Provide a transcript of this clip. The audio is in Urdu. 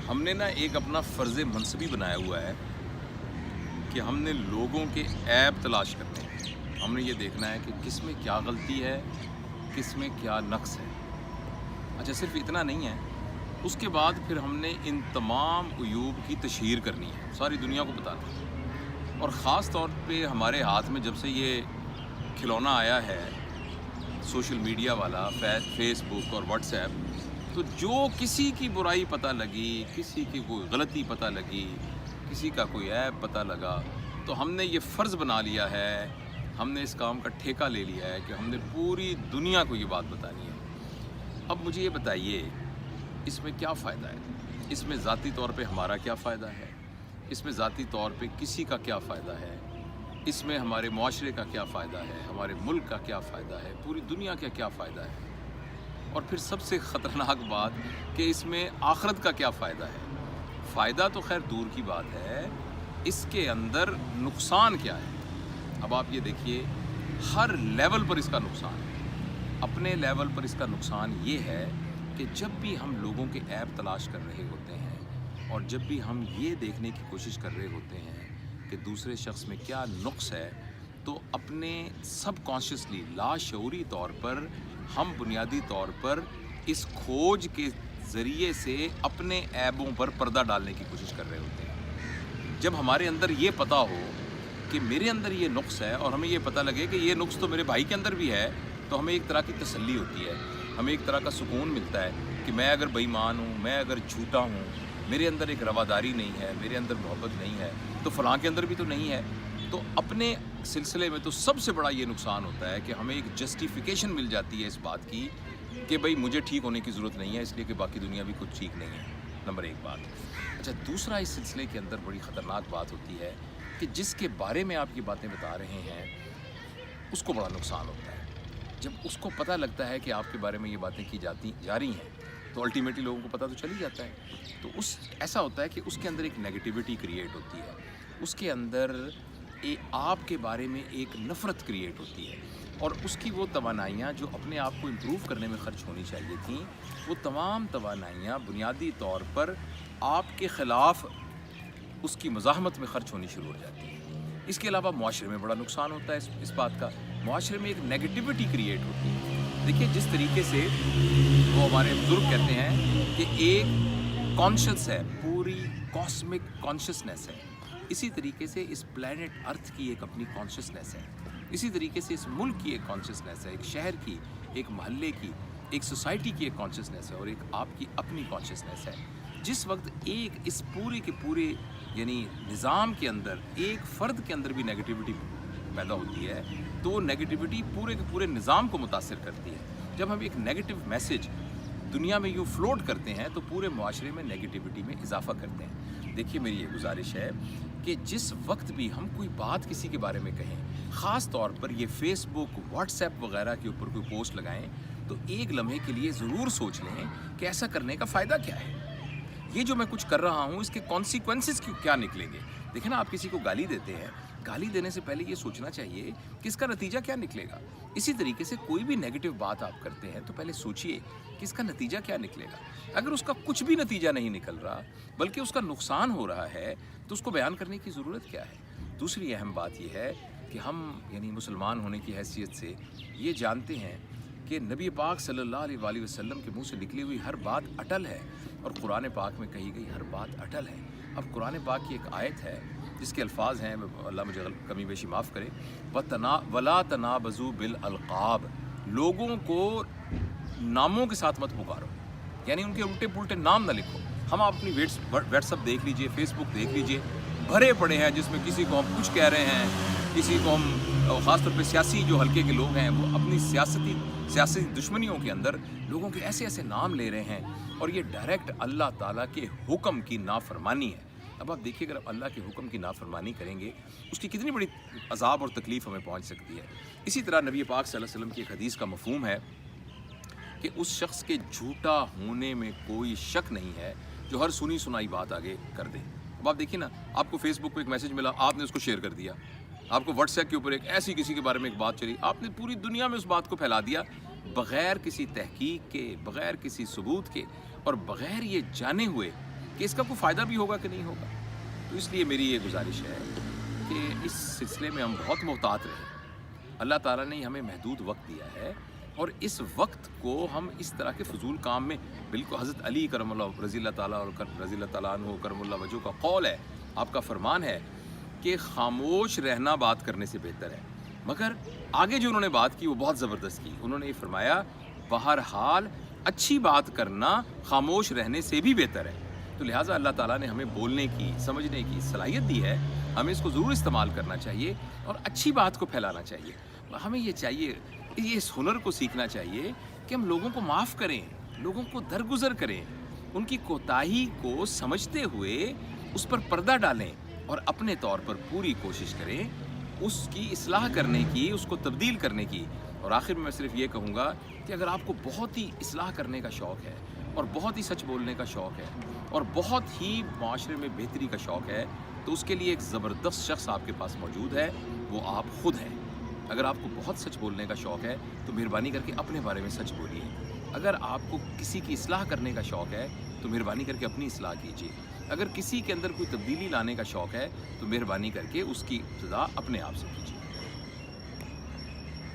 ہم نے نا ایک اپنا فرض منصبی بنایا ہوا ہے کہ ہم نے لوگوں کے عیب تلاش کرنے ہیں۔ ہم نے یہ دیکھنا ہے کہ کس میں کیا غلطی ہے، کس میں کیا نقص ہے۔ اچھا، صرف اتنا نہیں ہے، اس کے بعد پھر ہم نے ان تمام عیوب کی تشہیر کرنی ہے، ساری دنیا کو بتانا ہے۔ اور خاص طور پہ ہمارے ہاتھ میں جب سے یہ کھلونا آیا ہے سوشل میڈیا والا، فیس بک اور واٹس ایپ، تو جو کسی کی برائی پتہ لگی، کسی کی کوئی غلطی پتہ لگی، کسی کا کوئی عیب پتہ لگا، تو ہم نے یہ فرض بنا لیا ہے، ہم نے اس کام کا ٹھیکہ لے لیا ہے کہ ہم نے پوری دنیا کو یہ بات بتانی ہے۔ اب مجھے یہ بتائیے، اس میں کیا فائدہ ہے؟ اس میں ذاتی طور پہ ہمارا کیا فائدہ ہے؟ اس میں ذاتی طور پہ کسی کا کیا فائدہ ہے؟ اس میں ہمارے معاشرے کا کیا فائدہ ہے؟ ہمارے ملک کا کیا فائدہ ہے؟ پوری دنیا کا کیا فائدہ ہے؟ اور پھر سب سے خطرناک بات کہ اس میں آخرت کا کیا فائدہ ہے؟ فائدہ تو خیر دور کی بات ہے، اس کے اندر نقصان کیا ہے؟ اب آپ یہ دیکھیے، ہر لیول پر اس کا نقصان ہے۔ اپنے لیول پر اس کا نقصان یہ ہے کہ جب بھی ہم لوگوں کے عیب تلاش کر رہے ہوتے ہیں اور جب بھی ہم یہ دیکھنے کی کوشش کر رہے ہوتے ہیں کہ دوسرے شخص میں کیا نقص ہے، تو اپنے سب کانشیسلی، لاشعوری طور پر ہم بنیادی طور پر اس کھوج کے ذریعے سے اپنے عیبوں پر پردہ ڈالنے کی کوشش کر رہے ہوتے ہیں۔ جب ہمارے اندر یہ پتہ ہو کہ میرے اندر یہ نقص ہے اور ہمیں یہ پتہ لگے کہ یہ نقص تو میرے بھائی کے اندر بھی ہے، تو ہمیں ایک طرح کی تسلی ہوتی ہے، ہمیں ایک طرح کا سکون ملتا ہے کہ میں اگر بے ایمان ہوں، میں اگر جھوٹا ہوں، میرے اندر ایک رواداری نہیں ہے، میرے اندر محبت نہیں ہے، تو فلاں کے اندر بھی تو نہیں ہے۔ تو اپنے سلسلے میں تو سب سے بڑا یہ نقصان ہوتا ہے کہ ہمیں ایک جسٹیفیکیشن مل جاتی ہے اس بات کی کہ بھئی مجھے ٹھیک ہونے کی ضرورت نہیں ہے، اس لیے کہ باقی دنیا بھی کچھ ٹھیک نہیں ہے۔ نمبر ایک بات۔ اچھا، دوسرا اس سلسلے کے اندر بڑی خطرناک بات ہوتی ہے کہ جس کے بارے میں آپ یہ باتیں بتا رہے ہیں اس کو بڑا نقصان ہوتا ہے۔ جب اس کو پتہ لگتا ہے کہ آپ کے بارے میں یہ باتیں کی جا رہی ہیں، تو الٹیمیٹلی لوگوں کو پتہ تو چل ہی جاتا ہے، تو ایسا ہوتا ہے کہ اس کے اندر ایک نیگیٹیوٹی کریٹ ہوتی ہے، اس کے اندر آپ کے بارے میں ایک نفرت کریٹ ہوتی ہے، اور اس کی وہ توانائیاں جو اپنے آپ کو امپروو کرنے میں خرچ ہونی چاہیے تھیں، وہ تمام توانائیاں بنیادی طور پر آپ کے خلاف اس کی مزاحمت میں خرچ ہونی شروع ہو جاتی ہے۔ اس کے علاوہ معاشرے میں بڑا نقصان ہوتا ہے اس بات کا، معاشرے میں ایک نیگیٹیوٹی کریٹ ہوتی ہے۔ دیکھیے، جس طریقے سے وہ ہمارے بزرگ کہتے ہیں کہ ایک کانشس ہے، پوری کاسمک کانشسنس ہے، اسی طریقے سے اس پلانٹ ارتھ کی ایک اپنی کانشسنس ہے، اسی طریقے سے اس ملک کی ایک کانشسنس ہے، ایک شہر کی، ایک محلے کی، ایک سوسائٹی کی ایک کانشسنس ہے، اور ایک آپ کی اپنی کانشسنس ہے۔ جس وقت ایک اس پورے کے پورے یعنی نظام کے اندر ایک فرد کے اندر بھی نیگیٹیوٹی پیدا ہوتی ہے، تو وہ نیگیٹیوٹی پورے کے پورے نظام کو متاثر کرتی ہے۔ جب ہم ایک نیگیٹو میسج دنیا میں یوں فلوٹ کرتے ہیں تو پورے معاشرے میں نیگیٹیوٹی میں اضافہ کرتے ہیں۔ دیکھیے، میری یہ گزارش ہے کہ جس وقت بھی ہم کوئی بات کسی کے بارے میں کہیں، خاص طور پر یہ فیس بک، واٹس ایپ وغیرہ کے اوپر کوئی پوسٹ لگائیں، تو ایک لمحے کے لیے ضرور سوچ لیں کہ ایسا کرنے کا فائدہ کیا ہے، یہ جو میں کچھ کر رہا ہوں اس کے کانسیکوینسز کیا نکلیں گے۔ دیکھیں نا، آپ کسی کو گالی دیتے ہیں، گالی دینے سے پہلے یہ سوچنا چاہیے کہ اس کا نتیجہ کیا نکلے گا۔ اسی طریقے سے کوئی بھی نیگیٹو بات آپ کرتے ہیں تو پہلے سوچئے کہ اس کا نتیجہ کیا نکلے گا۔ اگر اس کا کچھ بھی نتیجہ نہیں نکل رہا بلکہ اس کا نقصان ہو رہا ہے، تو اس کو بیان کرنے کی ضرورت کیا ہے۔ دوسری اہم بات یہ ہے کہ ہم یعنی مسلمان ہونے کی حیثیت سے یہ جانتے ہیں کہ نبی پاک صلی اللہ علیہ وآلہ وسلم کے منہ سے نکلی ہوئی ہر بات اٹل ہے، اور قرآن پاک میں کہی گئی ہر بات اٹل ہے۔ اب قرآن پاک کی ایک آیت ہے جس کے الفاظ ہیں، اللہ مجھے کمی بیشی معاف کرے، وَلَا تَنَابَزُوا بِالْأَلْقَابِ، لوگوں کو ناموں کے ساتھ مت پکارو، یعنی ان کے الٹے پلٹے نام نہ لکھو۔ ہم آپ اپنی واٹس ایپ دیکھ لیجئے، فیس بک دیکھ لیجئے، بھرے پڑے ہیں جس میں کسی کو ہم کچھ کہہ رہے ہیں، کسی کو ہم خاص طور پہ سیاسی جو حلقے کے لوگ ہیں وہ اپنی سیاسی دشمنیوں کے اندر لوگوں کے ایسے ایسے نام لے رہے ہیں، اور یہ ڈائریکٹ اللہ تعالیٰ کے حکم کی نافرمانی ہے۔ اب آپ دیکھیے، اگر اللہ کے حکم کی نافرمانی کریں گے اس کی کتنی بڑی عذاب اور تکلیف ہمیں پہنچ سکتی ہے۔ اسی طرح نبی پاک صلی اللہ علیہ وسلم کی ایک حدیث کا مفہوم ہے کہ اس شخص کے جھوٹا ہونے میں کوئی شک نہیں ہے جو ہر سنی سنائی بات آگے کر دے۔ اب آپ دیکھیے نا، آپ کو فیس بک پہ ایک میسج ملا، آپ نے اس کو شیئر کر دیا، آپ کو واٹس ایپ کے اوپر ایک ایسی کسی کے بارے میں ایک بات چلی، آپ نے پوری دنیا میں اس بات کو پھیلا دیا بغیر کسی تحقیق کے، بغیر کسی ثبوت کے، اور بغیر یہ جانے ہوئے کہ اس کا کوئی فائدہ بھی ہوگا کہ نہیں ہوگا. تو اس لیے میری یہ گزارش ہے کہ اس سلسلے میں ہم بہت محتاط رہیں. اللہ تعالیٰ نے ہمیں محدود وقت دیا ہے اور اس وقت کو ہم اس طرح کے فضول کام میں بالکل حضرت علی کرم اللہ رضی اللہ تعالیٰ اور رضی اللہ تعالیٰ عنہ کرم اللہ وجہ کا قول ہے، آپ کا فرمان ہے کہ خاموش رہنا بات کرنے سے بہتر ہے. مگر آگے جو انہوں نے بات کی وہ بہت زبردست کی. انہوں نے یہ فرمایا بہرحال اچھی بات کرنا خاموش رہنے سے بھی بہتر ہے. تو لہٰذا اللہ تعالیٰ نے ہمیں بولنے کی سمجھنے کی صلاحیت دی ہے، ہمیں اس کو ضرور استعمال کرنا چاہیے اور اچھی بات کو پھیلانا چاہیے. ہمیں یہ چاہیے، یہ اس ہنر کو سیکھنا چاہیے کہ ہم لوگوں کو معاف کریں، لوگوں کو درگزر کریں، ان کی کوتاہی کو سمجھتے ہوئے اس پر پردہ ڈالیں اور اپنے طور پر پوری کوشش کریں اس کی اصلاح کرنے کی، اس کو تبدیل کرنے کی. اور آخر میں صرف یہ کہوں گا کہ اگر آپ کو بہت ہی اصلاح کرنے کا شوق ہے اور بہت ہی سچ بولنے کا شوق ہے اور بہت ہی معاشرے میں بہتری کا شوق ہے تو اس کے لیے ایک زبردست شخص آپ کے پاس موجود ہے، وہ آپ خود ہیں. اگر آپ کو بہت سچ بولنے کا شوق ہے تو مہربانی کر کے اپنے بارے میں سچ بولیے. اگر آپ کو کسی کی اصلاح کرنے کا شوق ہے تو مہربانی کر کے اپنی اصلاح کیجیے. اگر کسی کے اندر کوئی تبدیلی لانے کا شوق ہے تو مہربانی کر کے اس کی ابتدا اپنے آپ سے کیجیے.